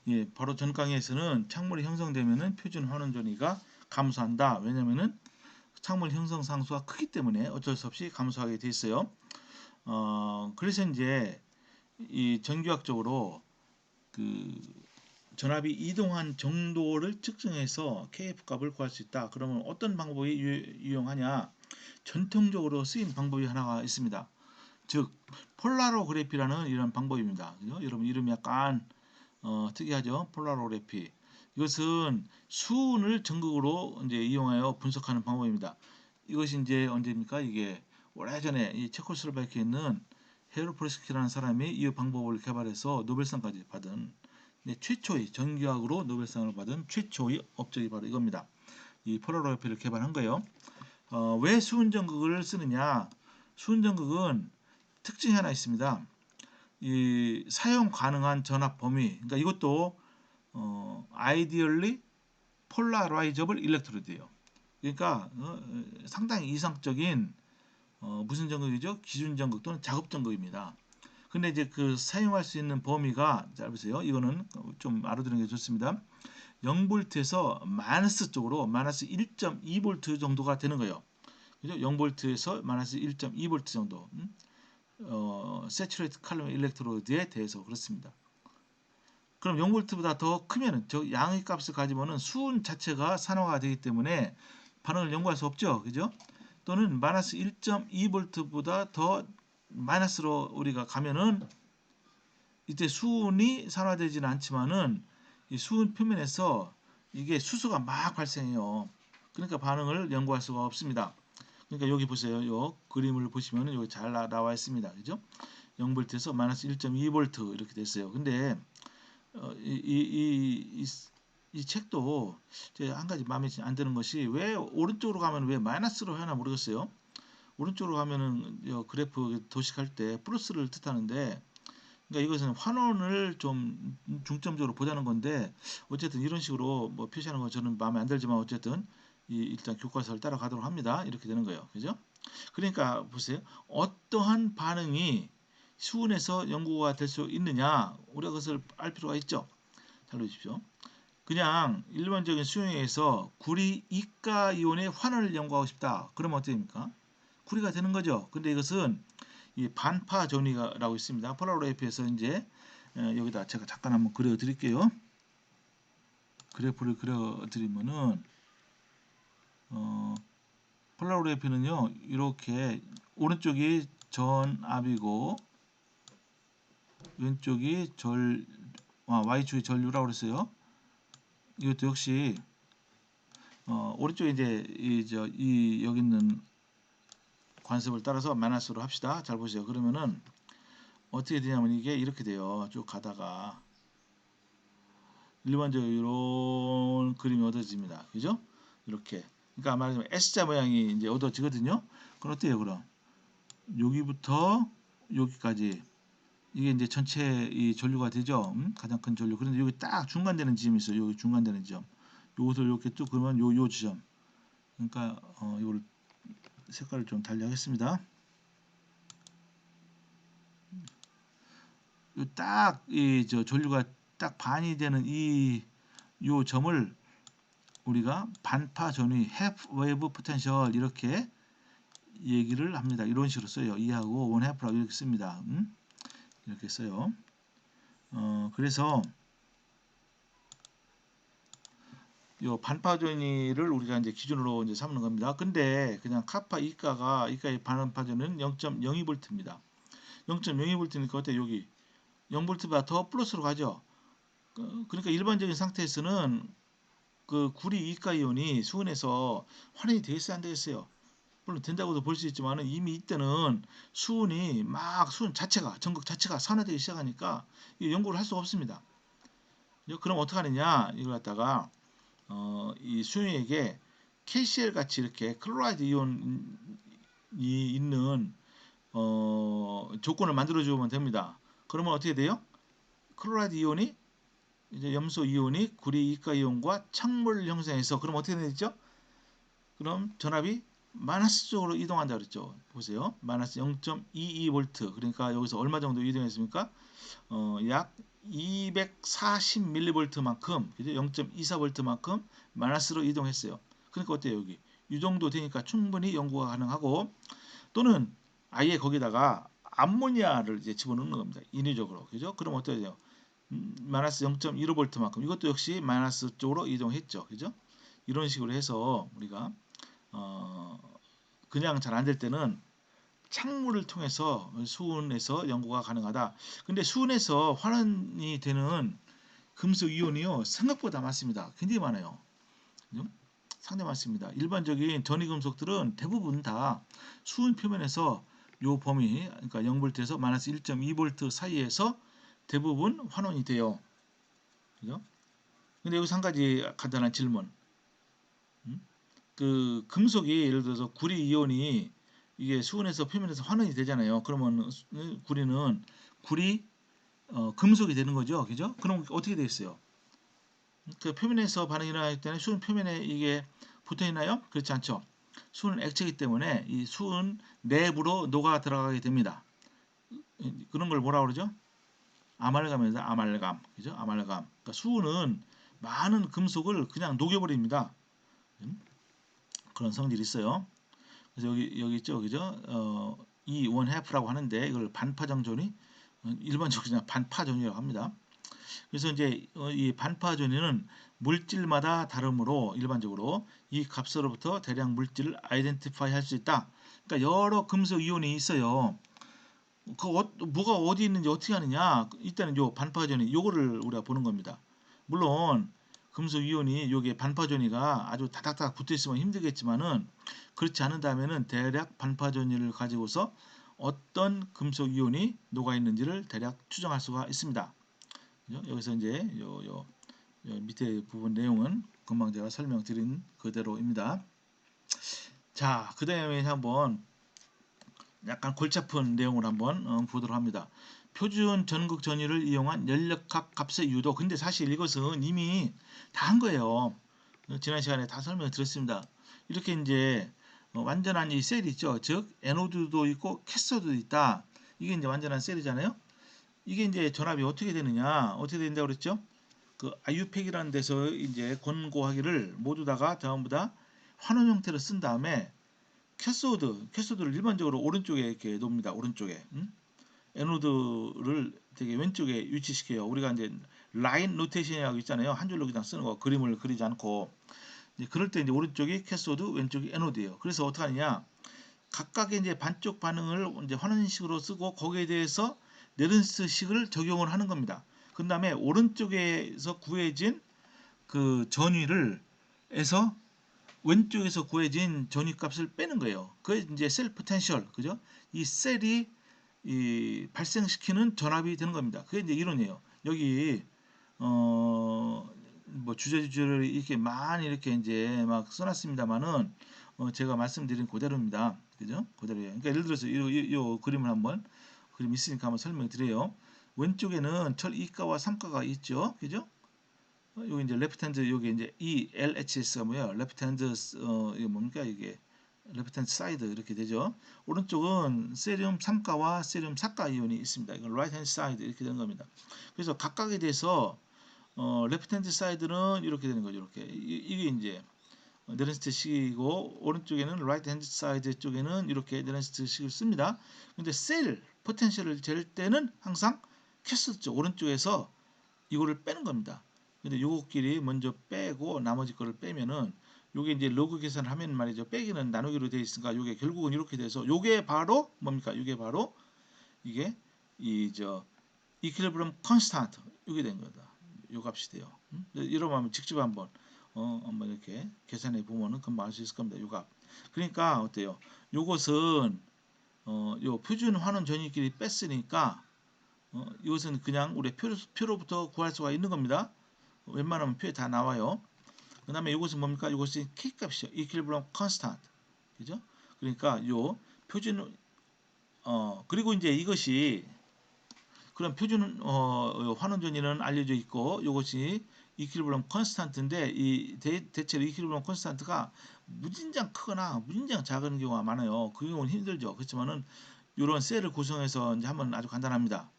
예, 바로 전 강의에서는 착물이 형성되면은 표준 환원 전위가 감소한다. 왜냐면은 착물 형성 상수가 크기 때문에 어쩔 수 없이 감소하게 돼 있어요. 그래서 이제 이 전기학적으로 그 전압이 이동한 정도를 측정해서 KF 값을 구할 수 있다. 그러면 어떤 방법이 유용하냐? 전통적으로 쓰인 방법이 하나가 있습니다. 즉 폴라로그래피라는 이런 방법입니다. 그죠? 여러분 이름이 약간 특이하죠? 폴라로그래피. 이것은 수은을 전극으로 이제 이용하여 분석하는 방법입니다. 이것이 이제 언제입니까? 이게 오래전에 이 체코슬로바키아에 있는 헤르포르스키라는 사람이 이 방법을 개발해서 노벨상까지 받은 최초의 전기학으로 노벨상을 받은 최초의 업적이 바로 이겁니다. 이 폴라로그래피를 개발한 거예요. 왜 수은전극을 쓰느냐? 수은전극은 특징이 하나 있습니다. 이 사용 가능한 전압 범위, 그러니까 이것도 ideally polarizable electrode예요. 그러니까 상당히 이상적인 무슨 전극이죠? 기준 전극 또는 작업 전극입니다. 근데 이제 그 사용할 수 있는 범위가 잘 보세요. 이거는 좀 알아두는 게 좋습니다. 0볼트에서 마이너스 쪽으로 마이너스 1.2볼트 정도가 되는 거예요. 그죠? 0볼트에서 마이너스 1.2볼트 정도. 세츄레이트 칼륨 일렉트로드에 대해서 그렇습니다. 그럼 0볼트보다 더 크면은 저 양의 값을 가지면은 수은 자체가 산화가 되기 때문에 반응을 연구할 수 없죠. 그죠? 또는 마이너스 1.2볼트보다 더 마이너스로 우리가 가면은 이때 수은이 산화되지는 않지만은 이 수은 표면에서 이게 수소가 막 발생해요. 그러니까 반응을 연구할 수가 없습니다. 그러니까 여기 보세요. 요 그림을 보시면은 여기 잘 나와 있습니다. 그죠? 0볼트에서 마이너스 1.2볼트 이렇게 됐어요. 근데 이 책도 한 가지 마음에 안 드는 것이 왜 오른쪽으로 가면 왜 마이너스로 하나 모르겠어요. 오른쪽으로 가면은 그래프 도식할 때 플러스를 뜻하는데 그러니까 이것은 환원을 좀 중점적으로 보자는 건데 어쨌든 이런 식으로 뭐 표시하는 건 저는 마음에 안 들지만 어쨌든 일단 교과서를 따라가도록 합니다. 이렇게 되는 거예요. 그죠? 그러니까 보세요. 어떠한 반응이 수은에서 연구가 될 수 있느냐 우리가 그것을 알 필요가 있죠. 잘 보십시오. 그냥 일반적인 수용에서 구리 이가 이온의 환원을 연구하고 싶다. 그러면 어떻게 됩니까? 구리가 되는 거죠. 근데 이것은 이 반파 전위라고 있습니다. 폴라로그래피에서 이제 여기다 제가 잠깐 한번 그려 드릴게요. 그래프를 그려 드리면은 폴라로그래피는요. 이렇게 오른쪽이 전압이고 왼쪽이 y축이 전류라고 그랬어요. 이것도 역시 오른쪽에 이제 이 여기 있는 관습을 따라서 마이너스로 합시다. 잘 보세요. 그러면은 어떻게 되냐면 이게 이렇게 돼요. 쭉 가다가 일반적으로 이런 그림이 얻어집니다. 그죠? 이렇게. 그러니까 말하자면 S자 모양이 이제 얻어지거든요. 그럼 어때요, 그럼? 여기부터 여기까지 이게 이제 전체 이 전류가 되죠. 가장 큰 전류. 그런데 여기 딱 중간되는 지점이 있어요. 여기 중간되는 지점. 요것을 이렇게 쭉 그러면 요 지점. 그러니까 이걸 색깔을 좀 달리하겠습니다. 딱 이 저 전류가 딱 반이 되는 요 점을 우리가 반파 전위 half wave potential 이렇게 얘기를 합니다. 이런 식으로 써요. 2하고 1 half라고 이렇게 씁니다. 이렇게 써요. 그래서 요 반파 전위를 우리가 이제 기준으로 이제 삼는 겁니다. 근데 그냥 카파 이가의 반파 전위는 0.02V입니다. 0.02V니까 어때 여기 0V보다 더 플러스로 가죠. 그러니까 일반적인 상태에서는 그 구리 이가 이온이 수은에서 환원이 되겠어요, 안 되겠어요? 물론 된다고도 볼 수 있지만 이미 이때는 수은이 막 수은 자체가 전극 자체가 산화되기 시작하니까 연구를 할 수가 없습니다. 그럼 어떻게 하느냐 이걸 갖다가 이 수은에게 KCl 같이 이렇게 클로라이드 이온이 있는 조건을 만들어 주면 됩니다. 그러면 어떻게 돼요? 클로라이드 이온이 이제 염소 이온이 구리 이가 이온과 착물 형성해서 그럼 어떻게 되죠? 그럼 전압이 마이너스 쪽으로 이동한다 그랬죠. 보세요. 마이너스 0.22V. 그러니까 여기서 얼마 정도 이동했습니까? 약 240mV만큼, 그죠? 0.24V만큼 마이너스로 이동했어요. 그러니까 어때요, 여기? 이 정도 되니까 충분히 연구가 가능하고, 또는 아예 거기다가 암모니아를 이제 집어넣는 겁니다. 인위적으로. 그죠? 그럼 어떻게 돼요? 마이너스 0.15V만큼. 이것도 역시 마이너스 쪽으로 이동했죠. 그죠? 이런 식으로 해서 우리가 어, 그냥 잘 안 될 때는 창물을 통해서 수은에서 연구가 가능하다. 근데 수은에서 환원이 되는 금속 이온이요, 생각보다 많습니다. 굉장히 많아요. 상당히 많습니다. 일반적인 전이 금속들은 대부분 다 수은 표면에서 요 범위, 그러니까 0V에서 마이너스 1.2V 사이에서 대부분 환원이 돼요. 그죠? 근데 여기서 한 가지 간단한 질문. 그 금속이 예를 들어서 구리 이온이 이게 수은에서 표면에서 환원이 되잖아요. 그러면 구리는 구리 금속이 되는 거죠. 그죠? 그럼 어떻게 돼 있어요? 그 표면에서 반응이 일어날 때는 수은 표면에 이게 붙어 있나요? 그렇지 않죠. 수은은 액체이기 때문에 이 수은 내부로 녹아 들어가게 됩니다. 그런 걸 뭐라 그러죠? 아말감에서 아말감. 그죠? 아말감. 그러니까 수은은 많은 금속을 그냥 녹여버립니다. 그런 성질이 있어요. 그래서 여기 있죠, 그죠? 이 원해프라고 하는데 이걸 반파정전이 일반적으로 그냥 반파전이라고 합니다. 그래서 이제 이 반파전이는 물질마다 다르므로 일반적으로 이 값으로부터 대량 물질을 아이덴티파이 할 수 있다. 그러니까 여러 금속 이온이 있어요. 뭐가 어디 있는지 어떻게 하느냐? 일단은 요 반파전이 요거를 우리가 보는 겁니다. 물론 금속 이온이 요게 반파전이가 아주 다닥다닥 붙어 있으면 힘들겠지만은 그렇지 않은다면은 대략 반파전이를 가지고서 어떤 금속 이온이 녹아 있는지를 대략 추정할 수가 있습니다. 여기서 이제 요 밑에 부분 내용은 금방 제가 설명드린 그대로입니다. 자, 그 다음에 한번 약간 골치 아픈 내용을 한번 보도록 합니다. 표준 전극 전위를 이용한 연력학 값의 유도. 근데 사실 이것은 이미 다 한 거예요. 지난 시간에 다 설명을 드렸습니다. 이렇게 이제 완전한 이 셀이 있죠. 즉 에노드도 있고 캐소드도 있다. 이게 이제 완전한 셀이잖아요. 이게 이제 전압이 어떻게 되느냐? 어떻게 된다고 그랬죠? 그 IU팩이라는 데서 이제 권고하기를 모두 다가 전부 다 환원 형태로 쓴 다음에 캐소드를 일반적으로 오른쪽에 이렇게 놓습니다. 오른쪽에. 에노드를 되게 왼쪽에 위치시켜요. 우리가 이제 라인 노테이션이라고 있잖아요. 한 줄로 그냥 쓰는 거, 그림을 그리지 않고. 이제 그럴 때 이제 오른쪽이 캐소드, 왼쪽이 에노드예요. 그래서 어떻게 하느냐? 각각의 이제 반쪽 반응을 이제 환원식으로 쓰고 거기에 대해서 네른스식을 적용을 하는 겁니다. 그 다음에 오른쪽에서 구해진 그 전위를 해서 왼쪽에서 구해진 전위값을 빼는 거예요. 그게 이제 셀 포텐셜, 그죠? 이 셀이 이 발생시키는 전압이 되는 겁니다. 그게 이제 이론이에요. 여기 뭐 주제를 이렇게 많이 이렇게 이제 막 써놨습니다만은 제가 말씀드린 그대로입니다. 그죠? 그대로예요. 그러니까 예를 들어서 이 그림을 한번 그림 있으니까 한번 설명드려요. 왼쪽에는 철 2가와 3가가 있죠. 그죠? 여기 이제 레프트 핸드 여기 이제 이 LHS가 뭐야? 레프트 핸드 이게 뭡니까 이게? 레프트 핸드 사이드 이렇게 되죠. 오른쪽은 세륨 3가와 세륨 4가 이온이 있습니다. 이건 라이트 핸드 사이드 이렇게 되는 겁니다. 그래서 각각에 대해서 레프트 핸드 사이드는 이렇게 되는 거죠. 이렇게 이게 이제 네런스트 식이고 오른쪽에는 라이트 핸드 사이드 쪽에는 이렇게 네런스트 식을 씁니다. 근데 셀 포텐셜을 잴 때는 항상 캐스 쪽 오른쪽에서 이거를 빼는 겁니다. 근데 요거끼리 먼저 빼고 나머지 거를 빼면은 요게 이제 로그 계산을 하면 말이죠. 빼기는 나누기로 되어 있으니까 요게 결국은 이렇게 돼서 요게 바로 뭡니까? 요게 바로 이게 이저 이퀄리브럼 컨스탄트 이게 된 거다. 요 값이 돼요. 이러면 직접 한번 이렇게 계산해 보면은 금방 알 수 있을 겁니다. 요 값. 그러니까 어때요? 요것은 요 표준 환원 전위끼리 뺐으니까 이것은 그냥 우리 표로부터 구할 수가 있는 겁니다. 웬만하면 표에 다 나와요. 그 다음에 이것은 뭡니까? 이것은 K 값이죠. equilibrium constant. 그죠? 그러니까 요 표준 그리고 이제 이것이 그런 표준 환원 전위는 알려져 있고 이것이 이퀄리브럼 컨스탄트인데 이 대체로 이퀄리브럼 컨스탄트가 무진장 크거나 무진장 작은 경우가 많아요. 그 경우는 힘들죠. 그렇지만은 이런 셀을 구성해서 이제 하면 아주 간단합니다.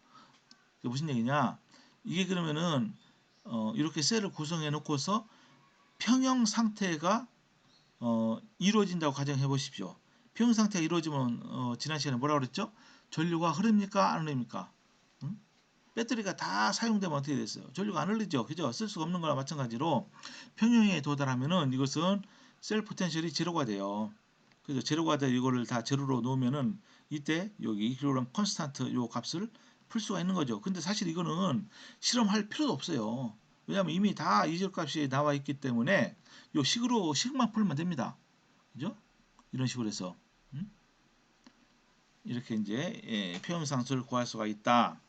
그게 무슨 얘기냐? 이게 그러면은 이렇게 셀을 구성해 놓고서 평형 상태가 이루어진다고 가정해 보십시오. 평형 상태가 이루어지면 지난 시간에 뭐라 그랬죠? 전류가 흐릅니까? 안 흐릅니까? 응? 배터리가 다 사용되면 어떻게 됐어요? 전류가 안 흘리죠. 그죠? 쓸 수가 없는 거나 마찬가지로 평형에 도달하면은 이것은 셀 포텐셜이 제로가 돼요. 그래서 제로가 돼 이거를 다 제로로 놓으면은 이때 여기 이퀄리브럼 컨스탄트 요 값을 풀 수가 있는 거죠. 근데 사실 이거는 실험할 필요도 없어요. 왜냐하면 이미 다 이절 값이 나와 있기 때문에 요 식으로 식만 풀면 됩니다. 그죠? 이런 식으로 해서 이렇게 이제 평형상수를 구할 수가 있다.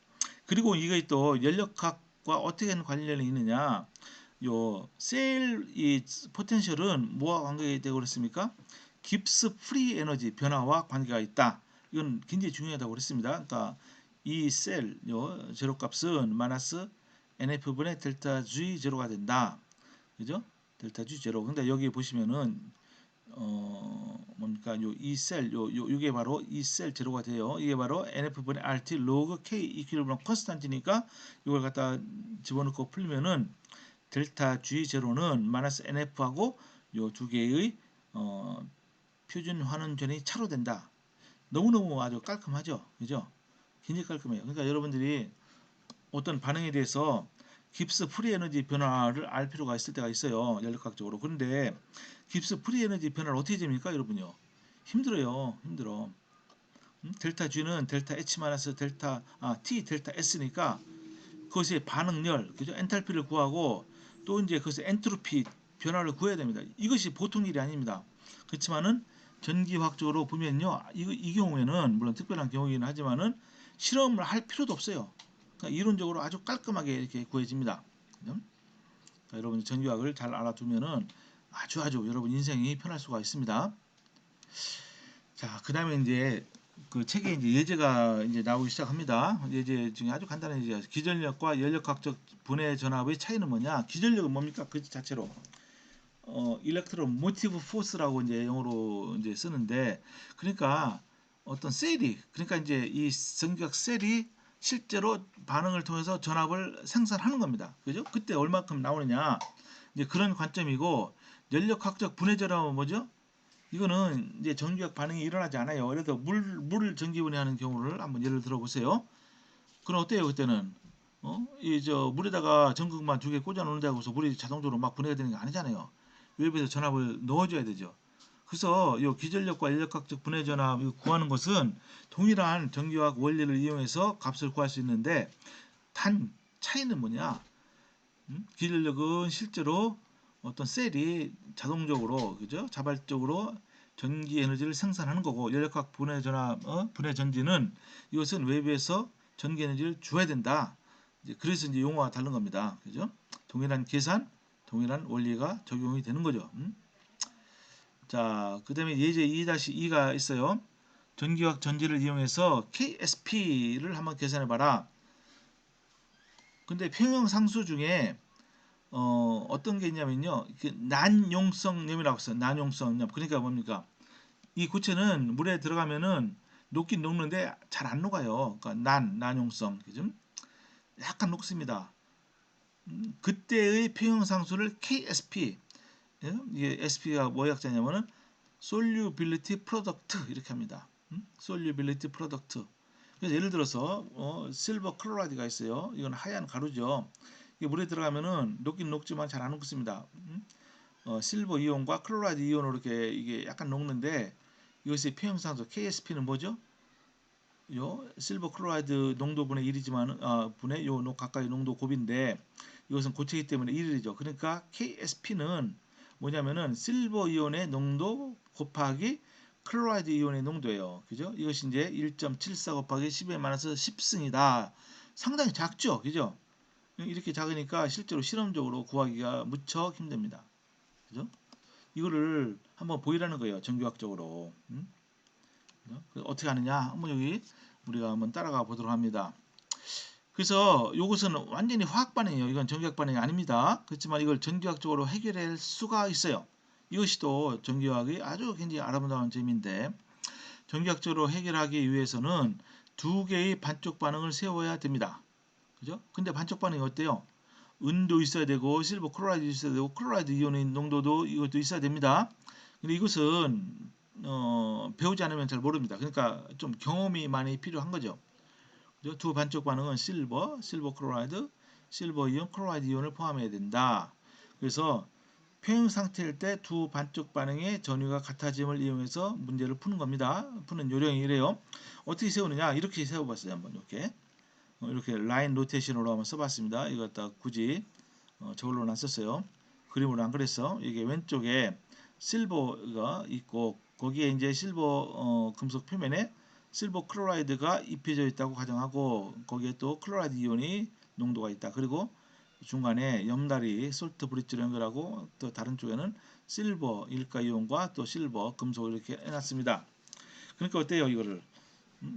그리고 이게 또 연력학과 어떻게 관련이 있느냐? 요 셀 이 포텐셜은 뭐와 관계가 되고 그랬습니까? 깁스 프리 에너지 변화와 관계가 있다. 이건 굉장히 중요하다고 그랬습니다. 그러니까 이 셀 요 제로 값은 마이너스 NF분의 델타 G 제로가 된다. 그죠? 델타 G 제로. 근데 여기 보시면은 뭡니까? 요 이 셀 요게 바로 이 셀 제로가 돼요. 이게 바로 NF분의 RT 로그 K 이퀄리브럼 컨스탄트니까 이걸 갖다 집어넣고 풀면은 델타 G 제로는 마이너스 NF하고 요 두 개의 어, 표준 환원전이 차로 된다. 너무너무 아주 깔끔하죠. 그죠? 굉장히 깔끔해요. 그러니까 여러분들이 어떤 반응에 대해서 깁스 프리 에너지 변화를 알 필요가 있을 때가 있어요. 연력학적으로. 그런데 깁스 프리 에너지 변화를 어떻게 됩니까, 여러분요? 힘들어요. 힘들어. 델타 G는 델타 H 마이너스 델타 T 델타 S니까 그것의 반응열, 그죠? 엔탈피를 구하고 또 이제 그것의 엔트로피 변화를 구해야 됩니다. 이것이 보통 일이 아닙니다. 그렇지만은 전기화학적으로 보면요, 이 경우에는 물론 특별한 경우이긴 하지만은 실험을 할 필요도 없어요. 그러니까 이론적으로 아주 깔끔하게 이렇게 구해집니다. 그러니까 여러분 전기화학을 잘 알아두면은 아주 여러분 인생이 편할 수가 있습니다. 자, 그다음에 이제 그 책에 이제 예제가 이제 나오기 시작합니다. 예제 중에 아주 간단한 예제. 기전력과 연력학적 분해 전압의 차이는 뭐냐? 기전력은 뭡니까? 그 자체로 일렉트로 모티브 포스라고 이제 영어로 이제 쓰는데 그러니까 어떤 셀이 그러니까 이제 이 전기학 셀이 실제로 반응을 통해서 전압을 생산하는 겁니다. 그죠? 그때 얼마큼 나오느냐? 이제 그런 관점이고 연력학적 분해 전압은 뭐죠? 이거는 이제 전기학 반응이 일어나지 않아요. 예를 들어 물을 전기 분해하는 경우를 한번 예를 들어 보세요. 그럼 어때요 그때는? 이 저 물에다가 전극만 두 개 꽂아 놓는다고 해서 물이 자동적으로 막 분해가 되는 게 아니잖아요. 외부에서 전압을 넣어줘야 되죠. 그래서 이 기전력과 인력학적 분해 전압 이거 구하는 것은 동일한 전기화학 원리를 이용해서 값을 구할 수 있는데 단 차이는 뭐냐? 기전력은 실제로 어떤 셀이 자동적으로 그죠? 자발적으로 전기 에너지를 생산하는 거고 연력학 분해 전압 분해 전지는 이것은 외부에서 전기 에너지를 줘야 된다. 그래서 이제 용어가 다른 겁니다. 그죠? 동일한 계산, 동일한 원리가 적용이 되는 거죠. 자, 그다음에 예제 2-2가 있어요. 전기화학 전지를 이용해서 KSP를 한번 계산해 봐라. 근데 평형 상수 중에 어떤 게 있냐면요. 난용성염이라고 써요. 난용성염. 그러니까 뭡니까? 이 고체는 물에 들어가면은 녹긴 녹는데 잘 안 녹아요. 그러니까 난용성. 그죠? 약간 녹습니다. 그때의 평형상수를 KSP. 예? 이게 SP가 뭐 약자냐면은 Solubility Product 이렇게 합니다. Solubility Product. 그래서 예를 들어서 실버 클로라이드가 있어요. 이건 하얀 가루죠. 이게 물에 들어가면은 녹긴 녹지만 잘 안 녹습니다. 실버 이온과 클로라이드 이온으로 이렇게 이게 약간 녹는데 이것의 평형상수 KSP는 뭐죠? 요 실버 클로라이드 농도분의 1이지만 분의 요 가까이 농도 곱인데 이것은 고체이기 때문에 1이죠. 그러니까 KSP는 뭐냐면은 실버 이온의 농도 곱하기 클로라이드 이온의 농도예요. 그죠? 이것이 이제 1.74 곱하기 10의 마이너스 10승이다. 상당히 작죠. 그죠? 이렇게 작으니까 실제로 실험적으로 구하기가 무척 힘듭니다. 그죠? 이거를 한번 보이라는 거예요. 전기학적으로. 어떻게 하느냐? 한번 여기 우리가 한번 따라가 보도록 합니다. 그래서 이것은 완전히 화학 반응이에요. 이건 전기학 반응이 아닙니다. 그렇지만 이걸 전기학적으로 해결할 수가 있어요. 이것이 또 전기학의 아주 굉장히 아름다운 점인데, 전기학적으로 해결하기 위해서는 두 개의 반쪽 반응을 세워야 됩니다. 그죠? 근데 반쪽 반응이 어때요? 은도 있어야 되고 실버 클로라이드 있어야 되고 클로라이드 이온의 농도도 이것도 있어야 됩니다. 근데 이것은 배우지 않으면 잘 모릅니다. 그러니까 좀 경험이 많이 필요한 거죠. 그죠? 두 반쪽 반응은 실버 클로라이드, 실버 이온, 클로라이드 이온을 포함해야 된다. 그래서 평형 상태일 때 두 반쪽 반응의 전위가 같아짐을 이용해서 문제를 푸는 겁니다. 푸는 요령이 이래요. 어떻게 세우느냐? 이렇게 세워봤어요. 한번 이렇게. 이렇게 라인 로테이션으로 한번 써봤습니다. 이거 갖다 굳이 저걸로는 안 썼어요. 그림으로 안 그랬어. 이게 왼쪽에 실버가 있고 거기에 이제 실버 금속 표면에 실버 클로라이드가 입혀져 있다고 가정하고 거기에 또 클로라이드 이온이 농도가 있다. 그리고 중간에 옆날이 솔트 브릿지로 연결하고 또 다른 쪽에는 실버 일가 이온과 또 실버 금속을 이렇게 해놨습니다. 그러니까 어때요 이거를?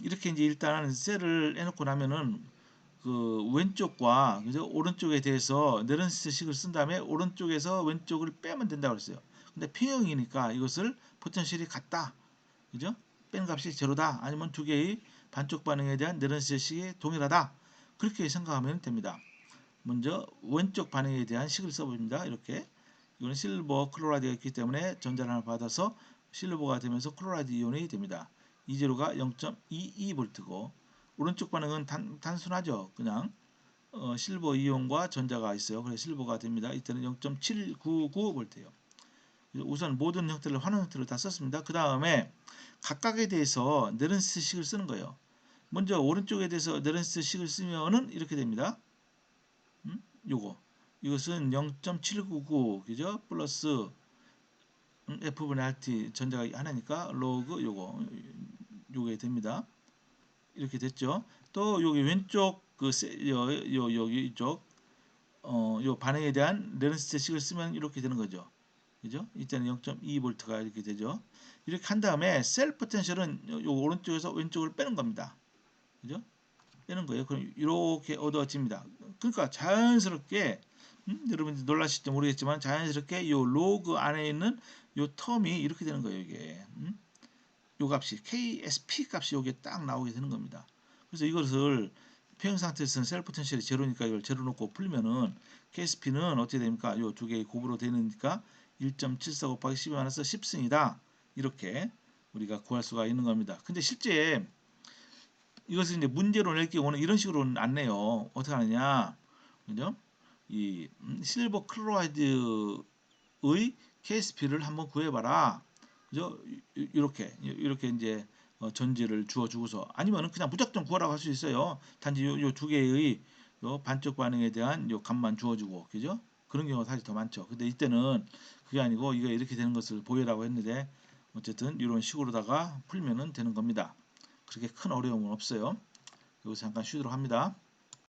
이렇게 이제 일단 셀을 해놓고 나면은 그 왼쪽과 그죠? 오른쪽에 대해서 네런스식을 쓴 다음에 오른쪽에서 왼쪽을 빼면 된다고 그랬어요. 근데 평형이니까 이것을 포텐셜이 같다. 그죠? 뺀 값이 제로다. 아니면 두 개의 반쪽 반응에 대한 네런스식이 동일하다. 그렇게 생각하면 됩니다. 먼저 왼쪽 반응에 대한 식을 써봅니다. 이렇게. 이거는 실버 클로라이드가 있기 때문에 전자를 하나 받아서 실버가 되면서 클로라이드 이온이 됩니다. 이제로가 0.22V고 오른쪽 반응은 단순하죠. 그냥 실버 이온과 전자가 있어요. 그래서 실버가 됩니다. 이때는 0.799V예요. 우선 모든 형태를 환원 형태로 다 썼습니다. 그 다음에 각각에 대해서 네런스식을 쓰는 거예요. 먼저 오른쪽에 대해서 네런스식을 쓰면은 이렇게 됩니다. 요거 이것은 0.799 그죠? 플러스 F분의 RT 전자가 하나니까 로그 요게 됩니다. 이렇게 됐죠. 또 여기 왼쪽 여기 이쪽 요 반응에 대한 레런스식을 쓰면 이렇게 되는 거죠. 그죠? 이때는 0.2V가 이렇게 되죠. 이렇게 한 다음에 셀 포텐셜은 요 오른쪽에서 왼쪽을 빼는 겁니다. 그죠? 빼는 거예요. 그럼 이렇게 얻어집니다. 그러니까 자연스럽게 여러분들 놀라실지 모르겠지만 자연스럽게 요 로그 안에 있는 요 텀이 이렇게 되는 거예요. 이게 요 값이 KSP 값이 여기에 딱 나오게 되는 겁니다. 그래서 이것을 평형 상태에서는 셀 포텐셜이 제로니까 이걸 제로 놓고 풀면은 KSP는 어떻게 됩니까? 요 두 개의 곱으로 되니까 1.74 곱하기 10에 많아서 10승이다. 이렇게 우리가 구할 수가 있는 겁니다. 근데 실제 이것을 이제 문제로 낼 경우는 이런 식으로는 안 내요. 어떻게 하느냐? 그죠? 이 실버 클로라이드의 KSP를 한번 구해봐라. 그죠? 이렇게 이제 전지를 주어주고서 아니면은 그냥 무작정 구하라고 할 수 있어요. 단지 요 두 개의 요 반쪽 반응에 대한 요 값만 주어주고, 그죠? 그런 경우가 사실 더 많죠. 근데 이때는 그게 아니고 이거 이렇게 되는 것을 보여라고 했는데 어쨌든 이런 식으로다가 풀면은 되는 겁니다. 그렇게 큰 어려움은 없어요. 여기서 잠깐 쉬도록 합니다.